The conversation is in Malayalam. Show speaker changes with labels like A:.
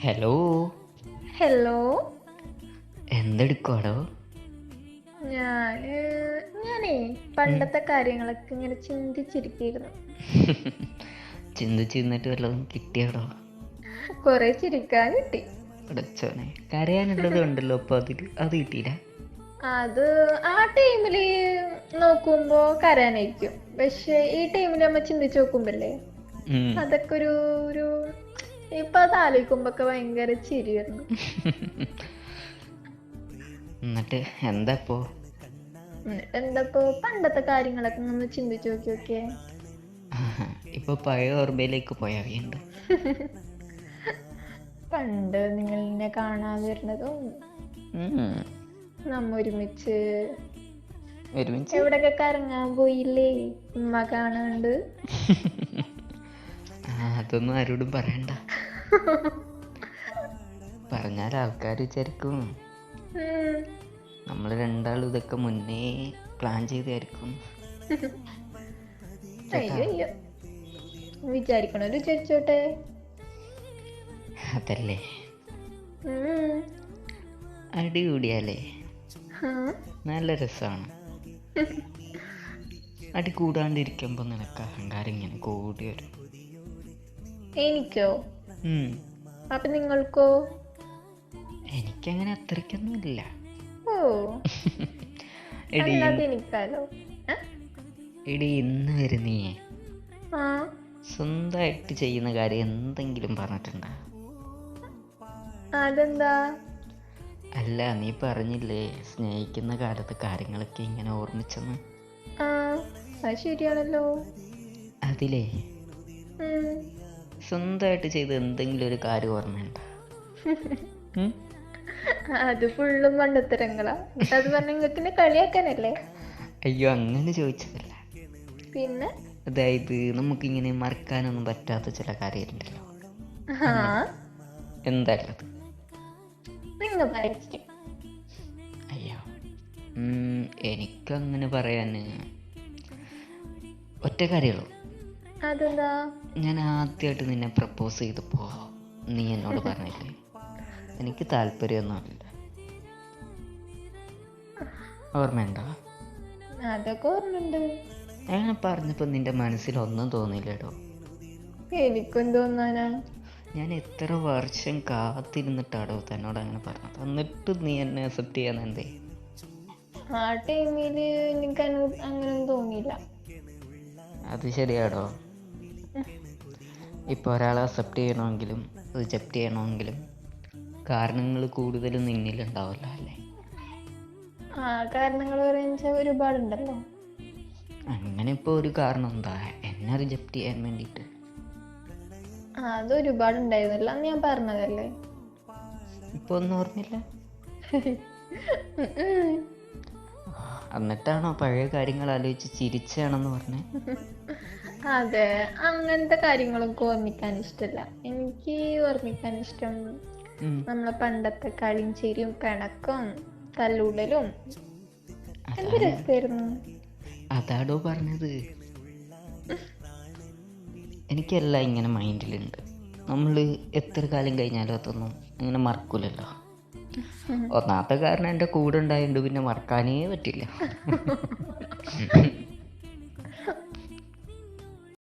A: ഹലോ.
B: ഹലോ.
A: എന്തെടുക്കുവാടോ?
B: ഞാനേ പണ്ടത്തെ കാര്യങ്ങളൊക്കെ ഇങ്ങനെ ചിന്തിച്ചിരിക്കുന്നു.
A: ചിന്തിച്ചിരുന്നിട്ട് വല്ലതും കിട്ടിയാടോ?
B: കൊറേ ചിരിക്കാൻ കിട്ടി.
A: അടച്ചോനെ, കരയാനുള്ളത് ഉണ്ടല്ലോ. അപ്പൊ അത് കിട്ടിയില്ല.
B: അത് ആ ടൈമില് നോക്കുമ്പോ കരയാനായിരിക്കും, പക്ഷെ ഈ ടൈമില് നമ്മ ചിന്തിച്ചു നോക്കുമ്പല്ലേ അതൊക്കെ ഒരു ഇപ്പൊ അത് ആലോചിക്കുമ്പോ ഭയങ്കര ചിരി വരുന്നു.
A: എന്നിട്ട് എന്താപ്പോ?
B: എന്താപ്പോ പണ്ടത്തെ കാര്യങ്ങളൊക്കെ ഒന്ന് ചിന്തിച്ചു നോക്കിയൊക്കെ.
A: ഇപ്പൊ പഴയ ഓർമ്മയിലേക്ക് പോയറിയുണ്ട്.
B: പണ്ട് നിങ്ങൾ എന്നെ കാണാൻ വരുന്നതും നമ്മ ഒരുമിച്ച് എവിടെയൊക്കെ കറങ്ങാൻ പോയില്ലേ ഉമ്മ കാണാണ്ട്.
A: അതൊന്നും ആരോടും പറയണ്ട. പറഞ്ഞാൽ ആൾക്കാർ വിചാരിക്കും നമ്മൾ രണ്ടാളും ഇതൊക്കെ മുന്നേ പ്ലാൻ ചെയ്തായിരിക്കും.
B: അയ്യോ, വിചാരിക്കണോ വിചാരിച്ചോട്ടെ.
A: അതല്ലേ അടികൂടിയാലേ നല്ല രസമാണ്. അടി കൂടാണ്ടിരിക്കുമ്പോ നിനക്ക് അഹങ്കാരം ഇങ്ങനെ കൂടി വരും.
B: എനിക്കോ? അപ്പൊ നിങ്ങൾക്കോ?
A: എനിക്കങ്ങനെ അത്രയ്ക്കൊന്നുമില്ല.
B: ഓ, എനിക്കാലോ.
A: എടി, ഇന്ന് വരെ നീ സ്വന്തമായിട്ട് ചെയ്യുന്ന കാര്യം എന്തെങ്കിലും പറഞ്ഞിട്ടുണ്ടോ?
B: അതെന്താ?
A: അല്ല, നീ പറഞ്ഞില്ലേ സ്നേഹിക്കുന്ന കാലത്ത് കാര്യങ്ങളൊക്കെ ഇങ്ങനെ ഓർമ്മിച്ചെന്ന്.
B: അത് ശരിയാണല്ലോ.
A: അതിലേ സ്വന്തമായിട്ട് ചെയ്ത എന്തെങ്കിലും ഒരു കാര്യം ഓർമ്മയുണ്ടോ?
B: അത് ഫുള്ളും മണ്ടത്തരങ്ങളാ. അത് പറഞ്ഞ നിങ്ങൾക്ക് കളിയാക്കാനല്ലേ?
A: അയ്യോ, അങ്ങനെ ചോദിച്ചതല്ല.
B: പിന്നെ
A: അതായത് നമുക്കിങ്ങനെ മറക്കാനൊന്നും പറ്റാത്ത ചില കാര്യമുണ്ടല്ലോ. എന്തായാലും അയ്യോ, എനിക്കങ്ങനെ പറയാൻ ഒറ്റ കാര്യമുള്ളൂ.
B: അതെന്താ?
A: ഞാൻ ആദ്യമായിട്ട് നിന്നെ പ്രപ്പോസ് ചെയ്തപ്പോ നീ എന്നോട് പറഞ്ഞില്ലേ എനിക്ക് താല്പര്യമൊന്നുമില്ല. ഓർമ്മയുണ്ടോ?
B: അതൊക്കെ ഓർമ്മയുണ്ട്.
A: അങ്ങനെ പറഞ്ഞപ്പോ നിന്റെ മനസ്സിൽ ഒന്നും തോന്നിയില്ലടോ?
B: എനിക്കും തോന്നാനാ.
A: ഞാൻ എത്ര വർഷം കാത്തിരുന്നിട്ടാടോ തന്നോട് അങ്ങനെ പറഞ്ഞത്. എന്നിട്ട് നീ എന്നെ അക്സെപ്റ്റ് ചെയ്യാൻ എന്തേ?
B: ആ ടൈമില് എനിക്ക് അങ്ങനെ തോന്നിയില്ല.
A: അത് ശരിയാടോ. ഇപ്പോൾ ഒരാളെ അക്സെപ്റ്റ് ചെയ്യണമെങ്കിലും റിജക്റ്റ് ചെയ്യണമെങ്കിലും കാരണങ്ങൾ കൂടുതലും നിന്നിലുണ്ടാവല്ലോ അല്ലേ?
B: കാരണങ്ങൾ പറയുക ഒരുപാടുണ്ടല്ലോ.
A: അങ്ങനെ ഇപ്പോൾ ഒരു കാരണം എന്താ എന്നെ റിജക്റ്റ് ചെയ്യാൻ വേണ്ടിയിട്ട്?
B: അത് ഒരുപാടുണ്ടായിരുന്നല്ലോ, അന്ന് ഞാൻ പറഞ്ഞതല്ലേ.
A: ഇപ്പൊ ഒന്നും ഓർമ്മയില്ല? എന്നിട്ടാണോ പഴയ കാര്യങ്ങൾ ആലോചിച്ച് ചിരിച്ചാണെന്ന് പറഞ്ഞേ?
B: അതെ, അങ്ങനത്തെ കാര്യങ്ങളൊക്കെ ഓർമ്മിക്കാൻ ഇഷ്ടമല്ല. എനിക്ക് ഓർമ്മിക്കാൻ ഇഷ്ടം നമ്മളെ പണ്ടത്തെ കളിയും ചിരിയും പിണക്കും തല്ലൂടലും. എന്ത് രസമായിരുന്നു.
A: അതാടോ പറഞ്ഞത്. എനിക്കെല്ലാം ഇങ്ങനെ മൈൻഡിലുണ്ട്. നമ്മൾ എത്ര കാലം കഴിഞ്ഞാലും അതൊന്നും അങ്ങനെ മറക്കൂലല്ലോ. ഒന്നാമത്തെ കാരണം എൻ്റെ കൂടെ ഉണ്ടായതുകൊണ്ട് പിന്നെ മറക്കാനേ പറ്റില്ല.